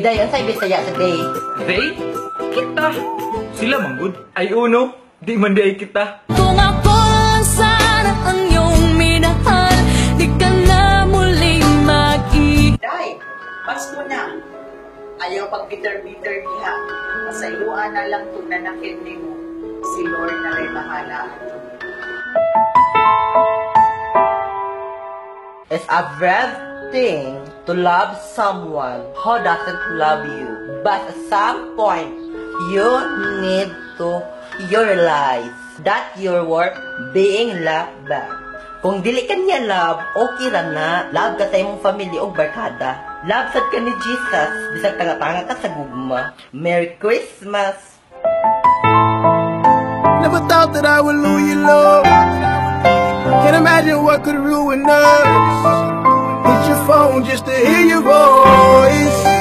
Dayon sa Bisaya sa day. They? Kita. Sila manggod. Ay uno. Di man di ay kita. Kung ako lang sana ang iyong minahal, di ka na muling mag-i. Day, Pasko na. Ayaw pag bitter-bitter niya. Masayuan na lang kung nanakit ni mo. Si Lord na rin bahala. It's a brave thing to love someone who doesn't love you. But at some point, you need to realize that you're worth being loved back. Kung dili ka niya love, okay ra na. Love ka sa imong family o barkada. Love sad ka ni Jesus. Bisag tanga-tanga ka sa gugma. Merry Christmas! Never thought that I would lose your love. Can't imagine what could ruin us. Hit your phone just to hear your voice.